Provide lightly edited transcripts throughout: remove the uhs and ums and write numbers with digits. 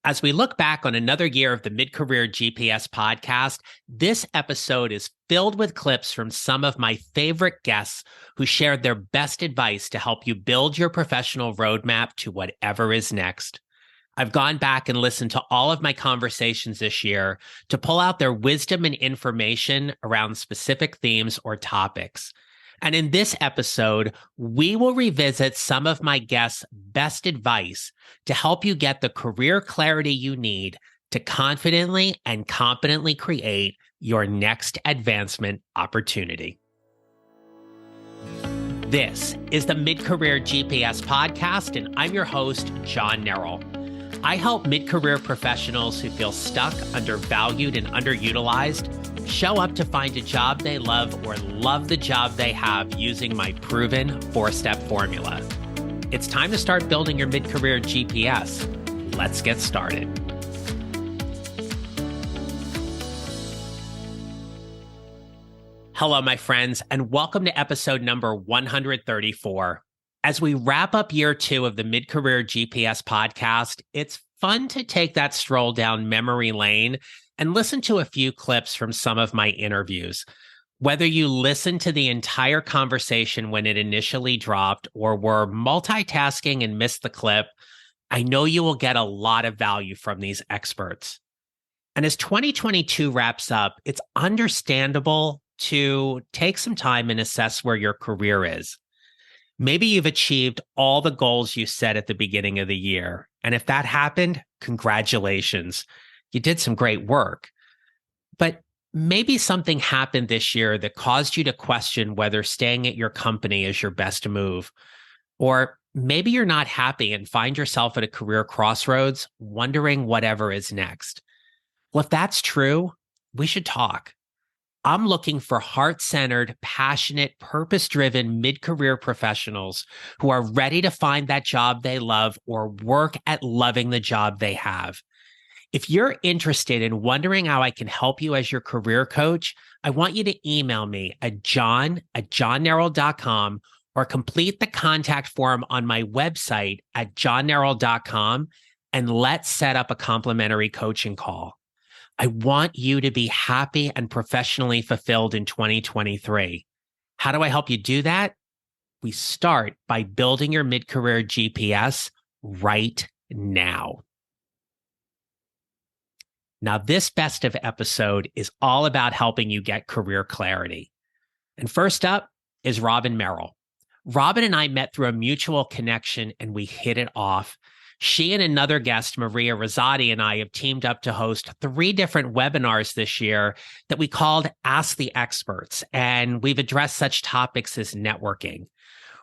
As we look back on another year of the Mid-Career GPS podcast, this episode is filled with clips from some of my favorite guests who shared their best advice to help you build your professional roadmap to whatever is next. I've gone back and listened to all of my conversations this year to pull out their wisdom and information around specific themes or topics. And in this episode, we will revisit some of my guests' best advice to help you get the career clarity you need to confidently and competently create your next advancement opportunity. This is the Mid-Career GPS podcast, and I'm your host, John Merle. I help mid-career professionals who feel stuck, undervalued, and underutilized show up to find a job they love or love the job they have using my proven 4-step formula. It's time to start building your mid-career GPS. Let's get started. Hello, my friends, and welcome to episode number 134. As we wrap up year 2 of the Mid-Career GPS podcast, it's fun to take that stroll down memory lane and listen to a few clips from some of my interviews. Whether you listened to the entire conversation when it initially dropped or were multitasking and missed the clip, I know you will get a lot of value from these experts. And as 2022 wraps up, it's understandable to take some time and assess where your career is. Maybe you've achieved all the goals you set at the beginning of the year. And if that happened, congratulations. You did some great work. But maybe something happened this year that caused you to question whether staying at your company is your best move. Or maybe you're not happy and find yourself at a career crossroads, wondering whatever is next. Well, if that's true, we should talk. I'm looking for heart-centered, passionate, purpose-driven mid-career professionals who are ready to find that job they love or work at loving the job they have. If you're interested in wondering how I can help you as your career coach, I want you to email me at john@johnnerrell.com or complete the contact form on my website at johnnerrell.com, and let's set up a complimentary coaching call. I want you to be happy and professionally fulfilled in 2023. How do I help you do that? We start by building your mid-career GPS right now. Now, this best of episode is all about helping you get career clarity. And first up is Robin Merle. Robin and I met through a mutual connection and we hit it off. She and another guest, Maria Rosati, and I have teamed up to host 3 different webinars this year that we called Ask the Experts, and we've addressed such topics as networking.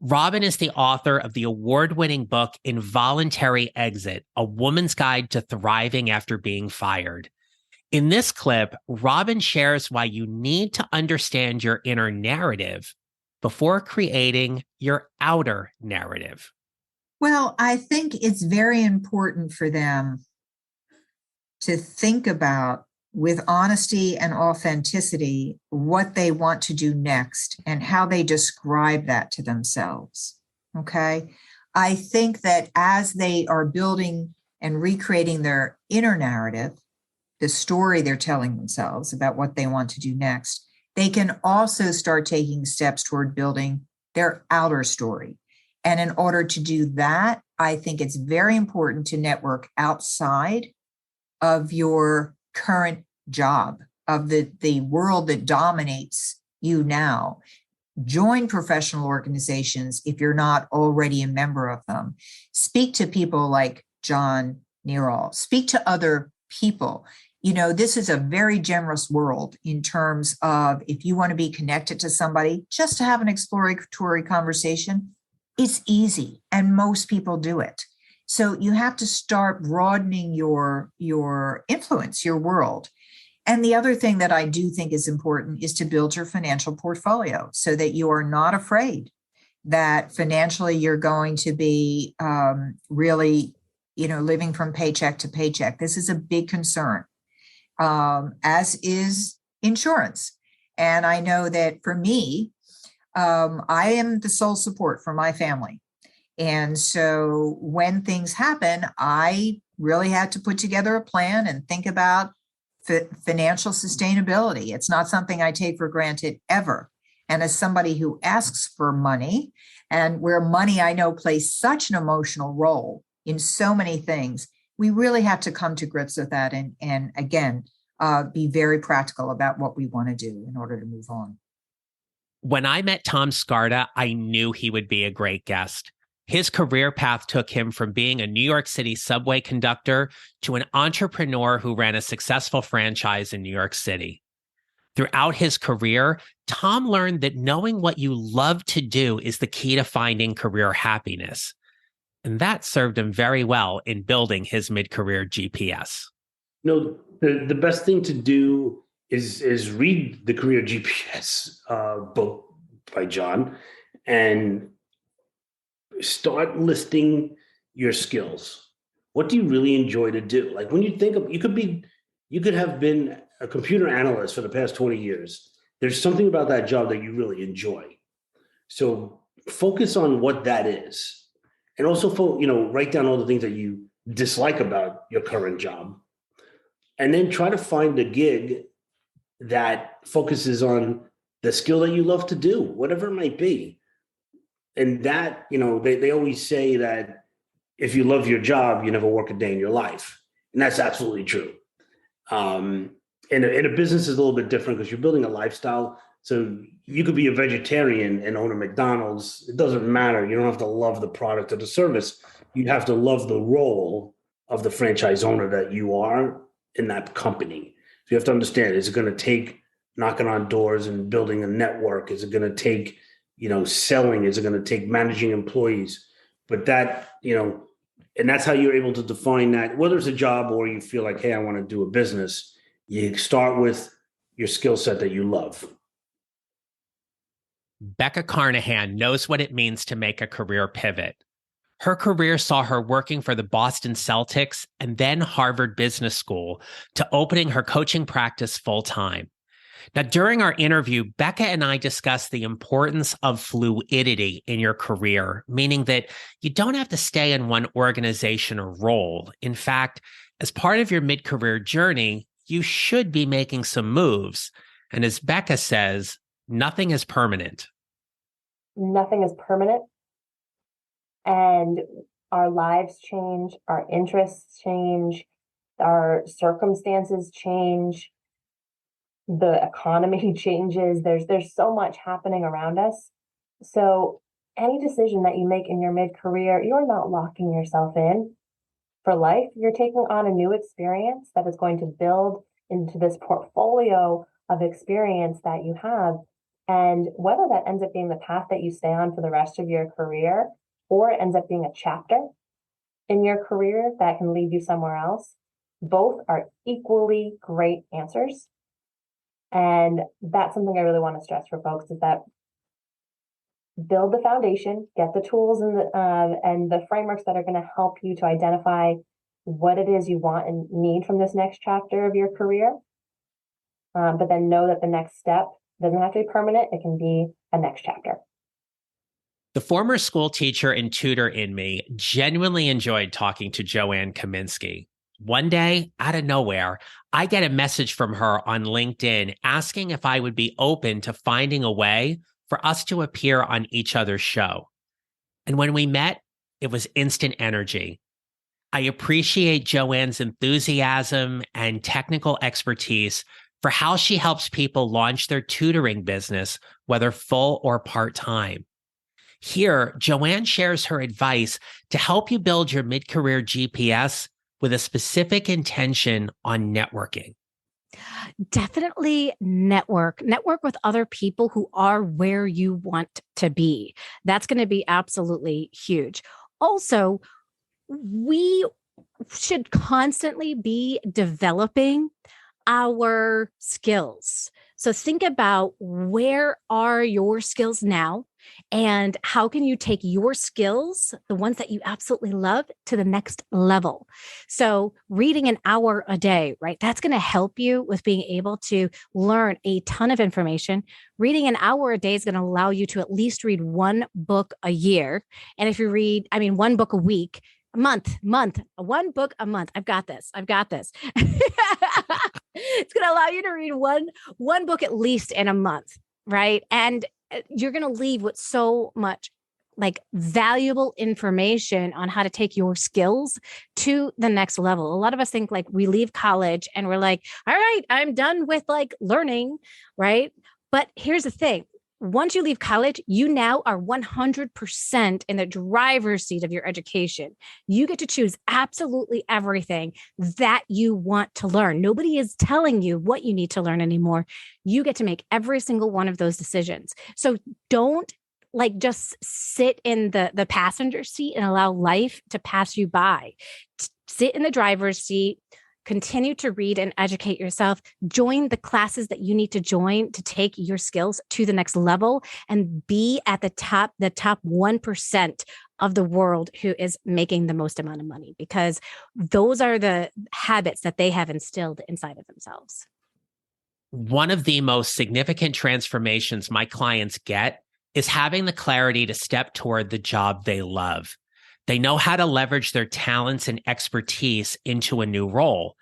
Robin is the author of the award-winning book, Involuntary Exit, A Woman's Guide to Thriving After Being Fired. In this clip, Robin shares why you need to understand your inner narrative before creating your outer narrative. Well, I think it's very important for them to think about, with honesty and authenticity, what they want to do next and how they describe that to themselves. Okay. I think that as they are building and recreating their inner narrative, the story they're telling themselves about what they want to do next, they can also start taking steps toward building their outer story. And in order to do that, I think it's very important to network outside of your current job, of the world that dominates you now. Join professional organizations if you're not already a member of them. Speak to people like John Merle. Speak to other people. You know, this is a very generous world in terms of if you want to be connected to somebody, just to have an exploratory conversation, it's easy, and most people do it. So you have to start broadening your influence, your world. And the other thing that I do think is important is to build your financial portfolio so that you are not afraid that financially you're going to be really, living from paycheck to paycheck. This is a big concern, as is insurance. And I know that for me, I am the sole support for my family. And so when things happen, I really had to put together a plan and think about financial sustainability. It's not something I take for granted ever. And as somebody who asks for money, and where money I know plays such an emotional role in so many things, we really have to come to grips with that and again, be very practical about what we want to do in order to move on. When I met Tom Scarda, I knew he would be a great guest. His career path took him from being a New York City subway conductor to an entrepreneur who ran a successful franchise in New York City. Throughout his career, Tom learned that knowing what you love to do is the key to finding career happiness. And that served him very well in building his mid-career GPS. The best thing to do is read the Career GPS book by John and start listing your skills. What do you really enjoy to do? Like when you think of, you could have been a computer analyst for the past 20 years. There's something about that job that you really enjoy. So focus on what that is. And also, write down all the things that you dislike about your current job. And then try to find a gig that focuses on the skill that you love to do, whatever it might be. And that, they always say that if you love your job, you never work a day in your life. And that's absolutely true. And a business is a little bit different because you're building a lifestyle. So you could be a vegetarian and own a McDonald's. It doesn't matter. You don't have to love the product or the service. You have to love the role of the franchise owner that you are in that company. So you have to understand, is it going to take knocking on doors and building a network? Is it going to take, selling? Is it going to take managing employees? But that, and that's how you're able to define that, whether it's a job or you feel like, hey, I want to do a business. You start with your skill set that you love. Becca Carnahan knows what it means to make a career pivot. Her career saw her working for the Boston Celtics and then Harvard Business School to opening her coaching practice full-time. Now, during our interview, Becca and I discussed the importance of fluidity in your career, meaning that you don't have to stay in one organization or role. In fact, as part of your mid-career journey, you should be making some moves. And as Becca says, nothing is permanent. Nothing is permanent. And our lives change, our interests change, our circumstances change, the economy changes. There's so much happening around us. So any decision that you make in your mid-career, you're not locking yourself in for life. You're taking on a new experience that is going to build into this portfolio of experience that you have. And whether that ends up being the path that you stay on for the rest of your career, or it ends up being a chapter in your career that can lead you somewhere else, both are equally great answers. And that's something I really want to stress for folks, is that build the foundation, get the tools and the frameworks that are going to help you to identify what it is you want and need from this next chapter of your career. But then know that the next step doesn't have to be permanent. It can be a next chapter. The former school teacher and tutor in me genuinely enjoyed talking to Joanne Kaminski. One day, out of nowhere, I get a message from her on LinkedIn asking if I would be open to finding a way for us to appear on each other's show. And when we met, it was instant energy. I appreciate Joanne's enthusiasm and technical expertise for how she helps people launch their tutoring business, whether full or part-time. Here, Joanne shares her advice to help you build your mid-career GPS with a specific intention on networking. Definitely network with other people who are where you want to be. That's going to be absolutely huge. Also, we should constantly be developing our skills. So think about, where are your skills now? And how can you take your skills, the ones that you absolutely love, to the next level? So reading an hour a day, right? That's going to help you with being able to learn a ton of information. Reading an hour a day is going to allow you to at least read one book a year. And if you read, one book a week, one book a month. I've got this. It's going to allow you to read one book at least in a month, right? And you're going to leave with so much like valuable information on how to take your skills to the next level. A lot of us think like we leave college and we're like, all right, I'm done with like learning, right? But here's the thing. Once you leave college, you now are 100% in the driver's seat of your education. You get to choose absolutely everything that you want to learn. Nobody is telling you what you need to learn anymore. You get to make every single one of those decisions. So don't like just sit in the passenger seat and allow life to pass you by. Sit in the driver's seat. Continue to read and educate yourself. Join the classes that you need to join to take your skills to the next level and be at the top 1% of the world who is making the most amount of money, because those are the habits that they have instilled inside of themselves. One of the most significant transformations my clients get is having the clarity to step toward the job they love. They know how to leverage their talents and expertise into a new role.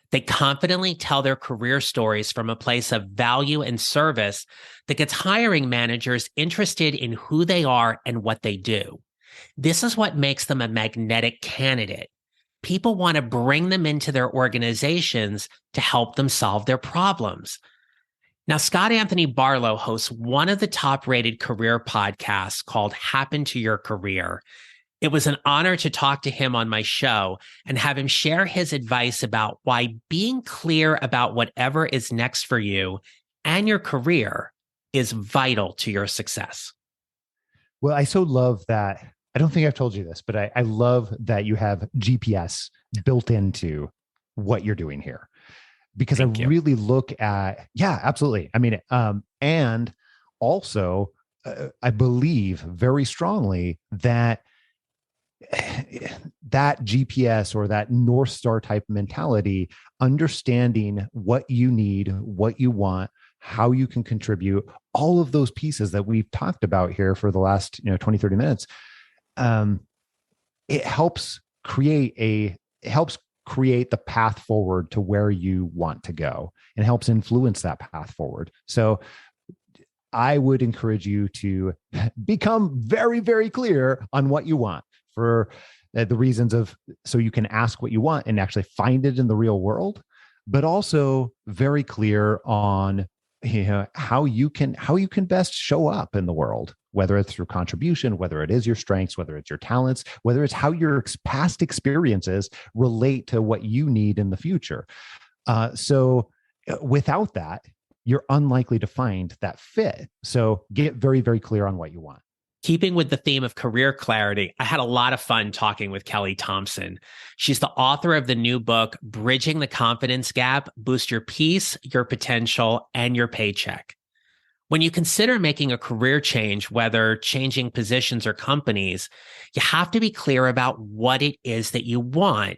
They confidently tell their career stories from a place of value and service that gets hiring managers interested in who they are and what they do. This is what makes them a magnetic candidate. People want to bring them into their organizations to help them solve their problems. Now, Scott Anthony Barlow hosts one of the top-rated career podcasts called Happen to Your Career. It was an honor to talk to him on my show and have him share his advice about why being clear about whatever is next for you and your career is vital to your success. Well, I so love that. I don't think I've told you this, but I love that you have GPS built into what you're doing here, because Thank you. Really look at, yeah, absolutely. I mean, and also I believe very strongly that GPS or that North Star type mentality, understanding what you need, what you want, how you can contribute, all of those pieces that we've talked about here for the last 20, 30 minutes, it helps create the path forward to where you want to go and helps influence that path forward. So I would encourage you to become very, very clear on what you want, for the reasons of, so you can ask what you want and actually find it in the real world, but also very clear on how you can best show up in the world, whether it's through contribution, whether it is your strengths, whether it's your talents, whether it's how your past experiences relate to what you need in the future. So without that, you're unlikely to find that fit. So get very, very clear on what you want. Keeping with the theme of career clarity, I had a lot of fun talking with Kelli Thompson. She's the author of the new book, Bridging the Confidence Gap: Boost Your Peace, Your Potential, and Your Paycheck. When you consider making a career change, whether changing positions or companies, you have to be clear about what it is that you want.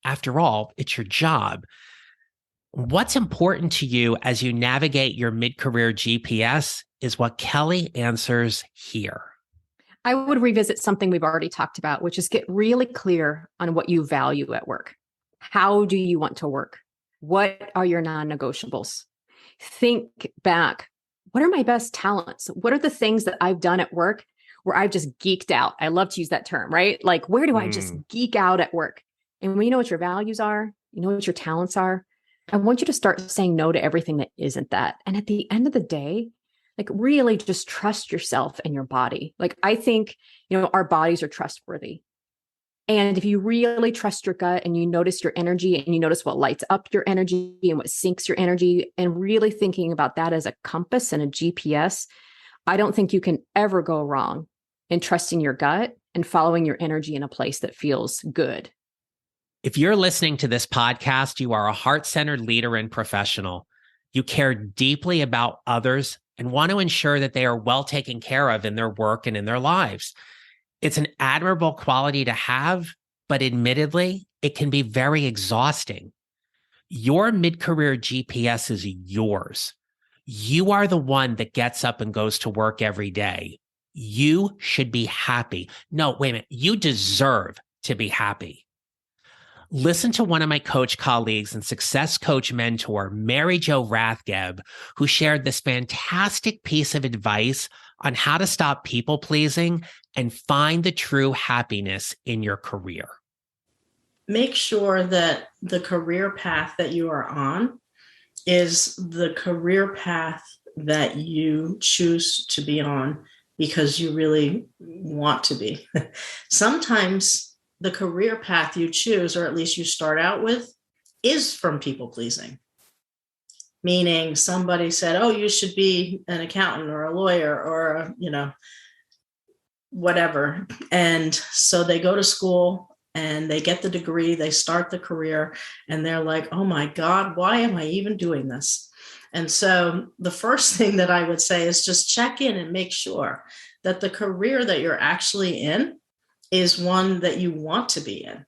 After all, it's your job. What's important to you as you navigate your mid-career GPS is what Kelli answers here. I would revisit something we've already talked about, which is get really clear on what you value at work. How do you want to work? What are your non-negotiables? Think back. What are my best talents? What are the things that I've done at work where I've just geeked out? I love to use that term, right? Like, where do I just geek out at work? And when you know what your values are, you know what your talents are, I want you to start saying no to everything that isn't that. And at the end of the day, like, really just trust yourself and your body. Like, I think, our bodies are trustworthy. And if you really trust your gut and you notice your energy and you notice what lights up your energy and what sinks your energy, and really thinking about that as a compass and a GPS, I don't think you can ever go wrong in trusting your gut and following your energy in a place that feels good. If you're listening to this podcast, you are a heart-centered leader and professional. You care deeply about others and want to ensure that they are well taken care of in their work and in their lives. It's an admirable quality to have, but admittedly, it can be very exhausting. Your mid-career GPS is yours. You are the one that gets up and goes to work every day. You should be happy. No, wait a minute. You deserve to be happy. Listen to one of my coach colleagues and success coach mentor, Mary Jo Rathgeb, who shared this fantastic piece of advice on how to stop people pleasing and find the true happiness in your career. Make sure that the career path that you are on is the career path that you choose to be on because you really want to be. Sometimes the career path you choose, or at least you start out with, is from people pleasing. Meaning somebody said, oh, you should be an accountant or a lawyer or, whatever. And so they go to school and they get the degree, they start the career, and they're like, oh my God, why am I even doing this? And so the first thing that I would say is just check in and make sure that the career that you're actually in is one that you want to be in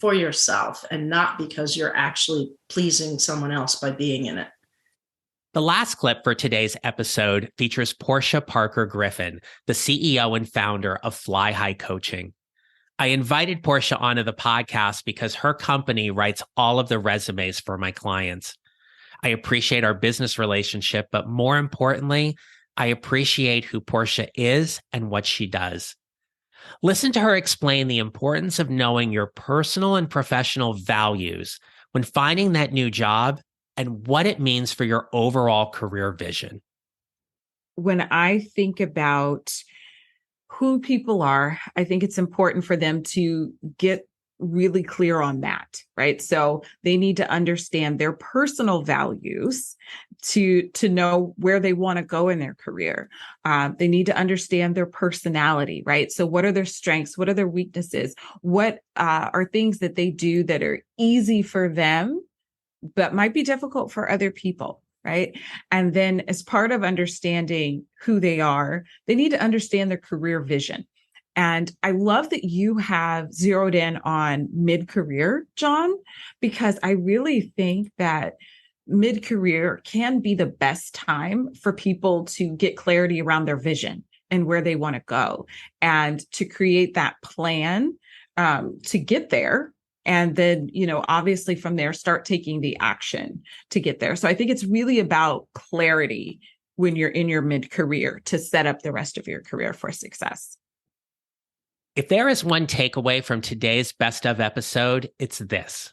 for yourself and not because you're actually pleasing someone else by being in it. The last clip for today's episode features Porschia Parker-Griffin, the CEO and founder of Fly High Coaching. I invited Porschia onto the podcast because her company writes all of the resumes for my clients. I appreciate our business relationship, but more importantly, I appreciate who Porschia is and what she does. Listen to her explain the importance of knowing your personal and professional values when finding that new job and what it means for your overall career vision. When I think about who people are, I think it's important for them to get really clear on that, right? So they need to understand their personal values to know where they want to go in their career. They need to understand their personality, right? So what are their strengths? What are their weaknesses? What are things that they do that are easy for them, but might be difficult for other people, right? And then as part of understanding who they are, they need to understand their career vision. And I love that you have zeroed in on mid-career, John, because I really think that mid-career can be the best time for people to get clarity around their vision and where they want to go and to create that plan to get there. And then, obviously from there, start taking the action to get there. So I think it's really about clarity when you're in your mid-career to set up the rest of your career for success. If there is one takeaway from today's Best Of episode, it's this.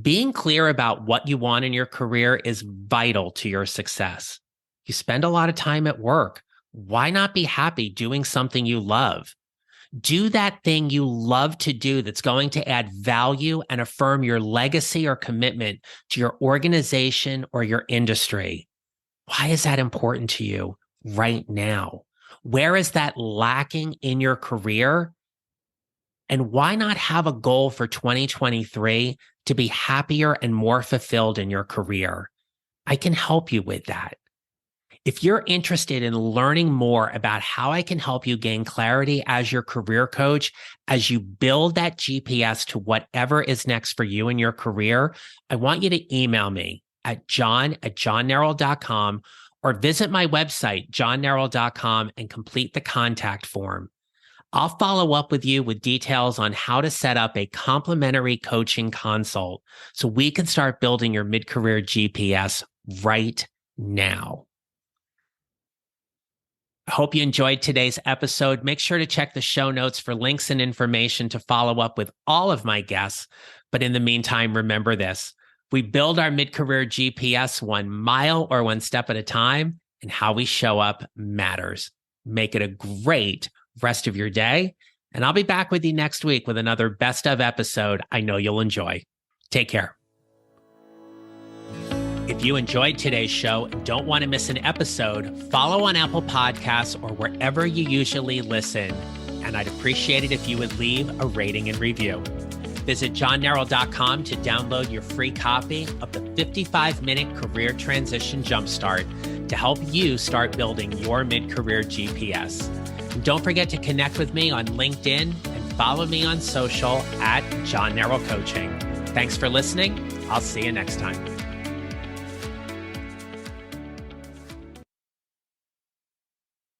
Being clear about what you want in your career is vital to your success. You spend a lot of time at work. Why not be happy doing something you love? Do that thing you love to do that's going to add value and affirm your legacy or commitment to your organization or your industry. Why is that important to you right now? Where is that lacking in your career? And why not have a goal for 2023 to be happier and more fulfilled in your career? I can help you with that. If you're interested in learning more about how I can help you gain clarity as your career coach, as you build that GPS to whatever is next for you in your career, I want you to email me at john@johnneral.com or visit my website, johnneral.com, and complete the contact form. I'll follow up with you with details on how to set up a complimentary coaching consult so we can start building your mid-career GPS right now. I hope you enjoyed today's episode. Make sure to check the show notes for links and information to follow up with all of my guests. But in the meantime, remember this. We build our mid-career GPS 1 mile or 1 step at a time, and how we show up matters. Make it a great rest of your day. And I'll be back with you next week with another Best Of episode I know you'll enjoy. Take care. If you enjoyed today's show and don't want to miss an episode, follow on Apple Podcasts or wherever you usually listen. And I'd appreciate it if you would leave a rating and review. Visit johnneral.com to download your free copy of the 55-minute career transition jumpstart to help you start building your mid-career GPS. And don't forget to connect with me on LinkedIn and follow me on social at John Neral Coaching. Thanks for listening. I'll see you next time.